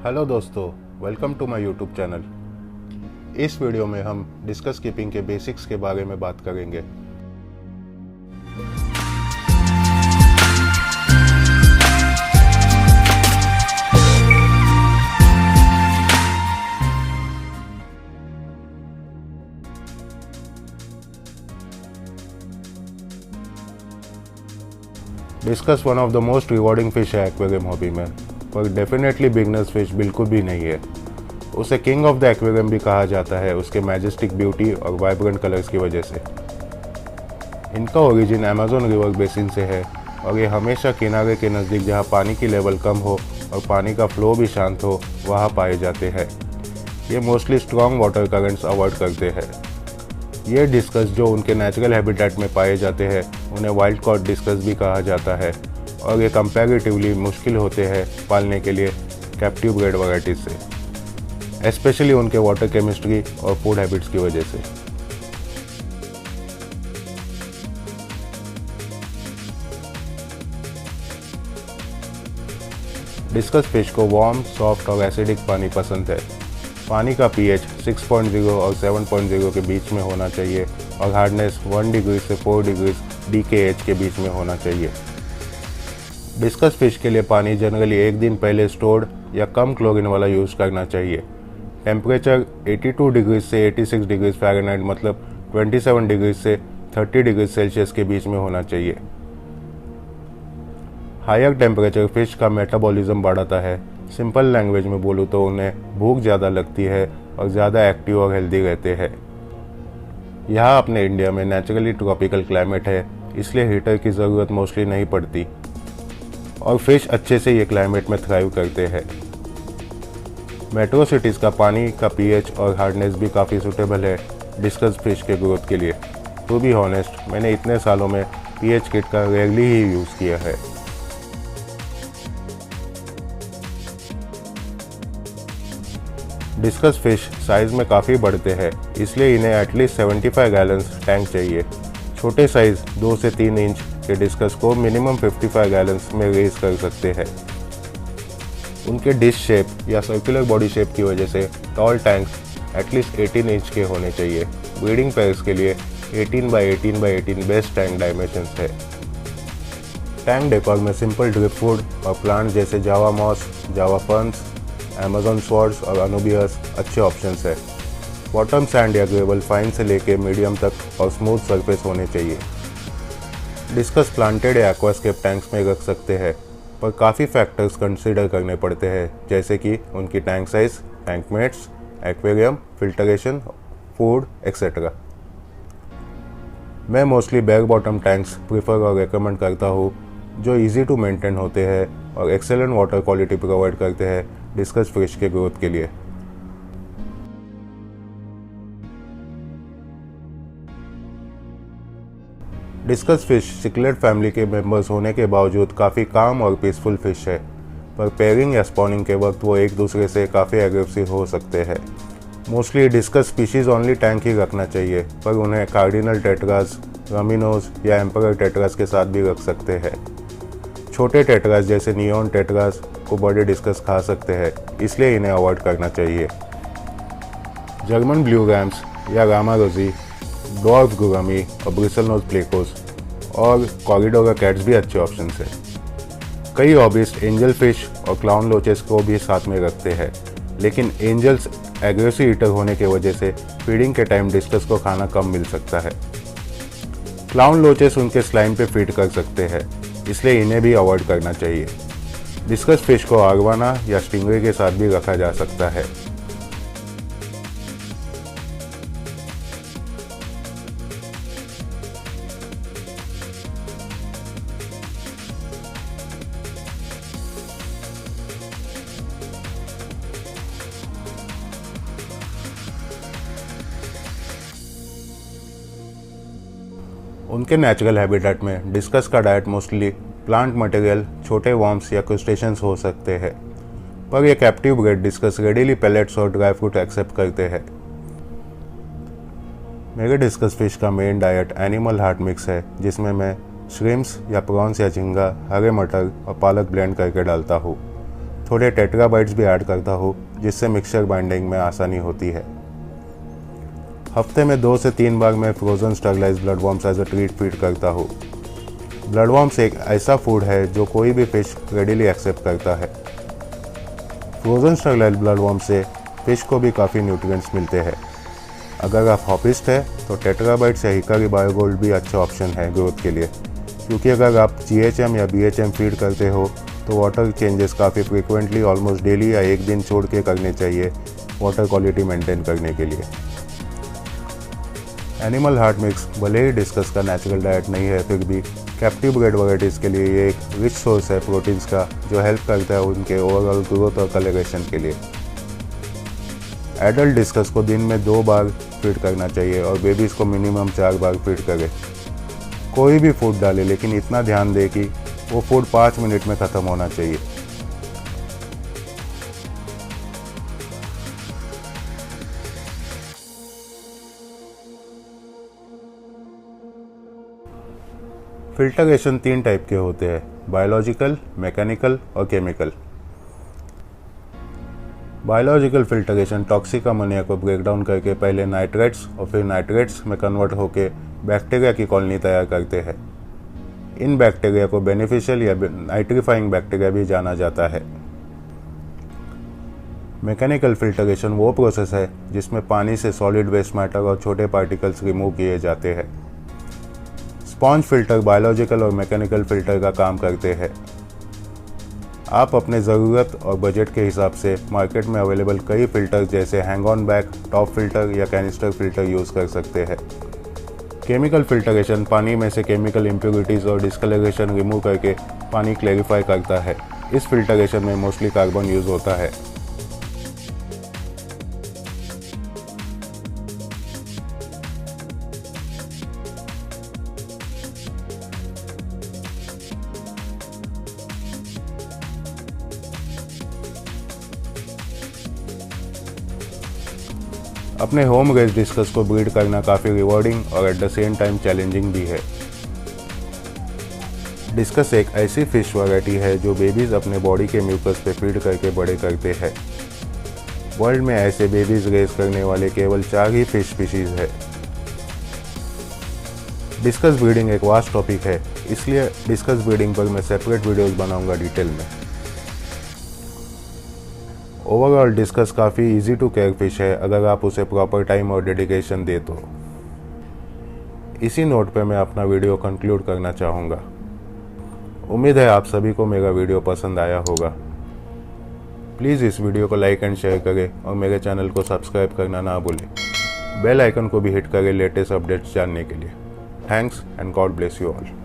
Hello दोस्तों, welcome to my YouTube channel. इस video में हम डिस्कस कीपिंग के बेसिक्स के बारे में बात करेंगे। Discuss one of the most rewarding fish है एक्वेरियम हॉबी में, पर डेफिनेटली बिगनर्स फिश बिल्कुल भी नहीं है। उसे किंग ऑफ द एक्वेरियम भी कहा जाता है उसके मैजेस्टिक ब्यूटी और वाइब्रेंट कलर्स की वजह से। इनका ओरिजिन अमेज़न रिवर बेसिन से है और ये हमेशा किनारे के नज़दीक जहाँ पानी की लेवल कम हो और पानी का फ्लो भी शांत हो वहाँ पाए जाते हैं। ये mostly strong water currents avoid करते हैं। ये डिस्कस जो उनके नेचुरल हैबिटेट में पाए जाते हैं उन्हें वाइल्ड कॉट डिस्कस भी कहा जाता है और ये कंपैरेटिवली मुश्किल होते हैं पालने के लिए कैप्टिव ब्रेड वैराइटीज से, स्पेशली उनके वाटर केमिस्ट्री और फूड हैबिट्स की वजह से। डिस्कस फिश को वार्म, सॉफ्ट और एसिडिक पानी पसंद है। पानी का पीएच 6.0 और 7.0 के बीच में होना चाहिए और हार्डनेस 1 डिग्री से 4 डिग्री DKH के बीच में होना चाहिए। डिस्कस फिश के लिए पानी जनरली एक दिन पहले स्टोर्ड या कम क्लोरीन वाला यूज़ करना चाहिए। टेम्परेचर 82 डिग्री से 86 डिग्री फ़ारेनहाइट मतलब 27 डिग्री से 30 डिग्री सेल्सियस के बीच में होना चाहिए। हायर टेम्परेचर फिश का मेटाबॉलिज्म बढ़ाता है। सिंपल लैंग्वेज में बोलूँ तो उन्हें भूख ज़्यादा लगती है और ज़्यादा एक्टिव और हेल्दी रहते हैं। यहाँ अपने इंडिया में नेचुरली ट्रॉपिकल क्लाइमेट है, इसलिए हीटर की ज़रूरत मोस्टली नहीं पड़ती और फिश अच्छे से ये क्लाइमेट में थ्राइव करते हैं। मेट्रो सिटीज़ का पानी का पीएच और हार्डनेस भी काफ़ी सूटेबल है डिस्कस फिश के ग्रोथ के लिए। टू बी ऑनेस्ट, मैंने इतने सालों में पीएच किट का रेयरली ही यूज़ किया है। डिस्कस फिश साइज़ में काफ़ी बढ़ते हैं, इसलिए इन्हें एटलीस्ट 75 गैलन्स टैंक चाहिए। छोटे साइज़ 2 से 3 इंच के डिस्कस को मिनिमम 55 गैलन्स में रेज कर सकते हैं। उनके डिश शेप या सर्कुलर बॉडी शेप की वजह से टॉल टैंक्स एटलीस्ट 18 इंच के होने चाहिए। ब्रीडिंग पेयर्स के लिए 18 by 18 by 18 best tank dimensions है। टैंक डेकोर में सिंपल ड्रिप फूड और प्लांट जैसे जावा मॉस, जावा फर्न्स, अमेज़न स्वॉर्ड्स और अनुबियस अच्छे ऑप्शंस है। बॉटम सैंड या ग्रेवल फाइन से लेके मीडियम तक और स्मूथ सरफेस होने चाहिए। डिस्कस प्लांटेड या एक्वास्केप टैंक्स में रख सकते हैं, पर काफ़ी फैक्टर्स कंसीडर करने पड़ते हैं, जैसे कि उनकी tank size, tank mates, aquarium, filtration, food etcetera. मैं mostly bare bottom tanks prefer और रिकमेंड करता हूँ, जो इजी टू मेंटेन होते हैं और एक्सेलेंट वाटर क्वालिटी प्रोवाइड करते हैं डिस्कस फिश के ग्रोथ के लिए। डिस्कस फिश सिक्लेट फैमिली के मेंबर्स होने के बावजूद काफ़ी काम और पीसफुल फिश है, पर पेयरिंग या स्पॉनिंग के वक्त वो एक दूसरे से काफ़ी एग्रेसिव हो सकते हैं। Mostly discus species only tank ही रखना चाहिए, पर उन्हें कार्डिनल टेट्रास, रमिनोज या एम्परर टेट्रास के साथ भी रख सकते हैं। छोटे टेट्रास जैसे नियॉन टेट्रास को बड़े डिस्कस खा सकते हैं, इसलिए इन्हें अवॉइड करना चाहिए। जर्मन ब्लू रैम्स या रामारोजी, डॉर्फ गुरामी और ब्रिसल नोज प्लेकोस और कॉरिडोरा कैट्स भी अच्छे ऑप्शंस हैं। कई हॉबिस्ट एंजल फिश और क्लाउन लोचेस को भी साथ में रखते हैं, लेकिन एंजल्स एग्रेसिव ईटर होने की वजह से फीडिंग के टाइम डिस्कस को खाना कम मिल सकता है। क्लाउन लोचेस उनके स्लाइम पे फीड कर सकते हैं, इसलिए इन्हें भी अवॉइड करना चाहिए। डिस्कस फिश को आगवाना या स्टिंगरे के साथ भी रखा जा सकता है। उनके नेचुरल हैबिटेट में डिस्कस का डाइट मोस्टली प्लांट मटेरियल, छोटे वॉर्म्स या क्रूस्टेशियंस हो सकते हैं, पर यह captive bred discuss readily pellets और ड्राई फ्रूट एक्सेप्ट करते हैं। मेरे डिस्कस फिश का main diet animal heart mix है, जिसमें मैं श्रिम्प्स या प्रॉन्स या झींगा, हरे मटर और पालक ब्लेंड करके डालता हूँ। थोड़े टेट्राबाइट्स भी ऐड करता हूँ जिससे मिक्सचर बाइंडिंग में आसानी होती है। हफ्ते में 2 से 3 बार मैं frozen sterilised bloodworms as a treat feed करता हूँ। ब्लडवॉर्म्स एक ऐसा फूड है जो कोई भी फिश रेडिली एक्सेप्ट करता है। फ्रोज़न स्टरलाइज्ड ब्लडवॉर्म्स से फिश को भी काफ़ी न्यूट्रिएंट्स मिलते हैं। अगर आप हॉबिस्ट है तो टेट्राबाइट्स या हिकारी बायोगोल्ड भी अच्छा ऑप्शन है ग्रोथ के लिए, क्योंकि अगर आप GHM या BHM फीड करते हो तो वाटर चेंजेस काफ़ी फ्रीक्वेंटली ऑलमोस्ट डेली या एक दिन छोड़ के करने चाहिए वाटर क्वालिटी मेंटेन करने के लिए। एनिमल हार्ट मिक्स भले ही डिस्कस का नेचुरल डाइट नहीं है, फिर भी कैप्टिव ब्रेड वैराइटीज़ के लिए ये एक रिच सोर्स है प्रोटीन्स का जो हेल्प करता है उनके ओवरऑल ग्रोथ और कलरेशन के लिए। एडल्ट डिस्कस को दिन में 2 बार फीड करना चाहिए और बेबीज़ को मिनिमम 4 बार फीड करें। कोई भी फूड डाले लेकिन इतना ध्यान दे कि वो फूड 5 मिनट में ख़त्म होना चाहिए। फिल्टरेशन 3 टाइप के होते हैं, बायोलॉजिकल, मैकेनिकल और chemical. Biological filtration toxic ammonia को ब्रेक डाउन करके पहले नाइट्रेट्स और फिर नाइट्रेट्स में कन्वर्ट होकर बैक्टीरिया की कॉलोनी तैयार करते हैं। इन बैक्टीरिया को बेनिफिशियल या नाइट्रीफाइंग बैक्टीरिया भी जाना जाता है। मैकेनिकल फिल्टरेशन वो प्रोसेस है जिसमें पानी से सॉलिड वेस्ट मैटर और छोटे पार्टिकल्स रिमूव किए जाते हैं। स्पॉन्ज फिल्टर बायोलॉजिकल और मैकेनिकल फिल्टर का काम करते हैं। आप अपने ज़रूरत और बजट के हिसाब से मार्केट में अवेलेबल कई फिल्टर जैसे hang on back, top filter या कैनिस्टर फिल्टर यूज़ कर सकते हैं। केमिकल फिल्टरेशन पानी में से केमिकल इम्प्योरिटीज़ और डिस्कलरेशन रिमूव करके पानी क्लैरिफाई करता है। इस फिल्टरेशन में मोस्टली कार्बन यूज़ होता है। अपने होम रेस्ड डिस्कस को ब्रीड करना काफ़ी रिवॉर्डिंग और at the same time challenging भी है। डिस्कस एक ऐसी फिश वैरायटी है जो बेबीज़ अपने बॉडी के म्यूकस पे फीड करके बड़े करते हैं। वर्ल्ड में ऐसे बेबीज़ रेज करने वाले केवल 4 ही फिश स्पीशीज़ है। डिस्कस ब्रीडिंग एक वास्ट टॉपिक है, इसलिए डिस्कस ब्रीडिंग पर मैं सेपरेट वीडियोस बनाऊंगा डिटेल में। ओवरऑल डिस्कस काफ़ी इजी टू केयर फिश है अगर आप उसे प्रॉपर टाइम और डेडिकेशन दे तो। इसी नोट पे मैं अपना वीडियो कंक्लूड करना चाहूँगा। उम्मीद है आप सभी को मेरा वीडियो पसंद आया होगा। प्लीज़ इस वीडियो को लाइक एंड शेयर करें और मेरे चैनल को सब्सक्राइब करना ना भूलें। बेल आइकन को भी हिट करें लेटेस्ट अपडेट्स जानने के लिए। Thanks and God bless you all.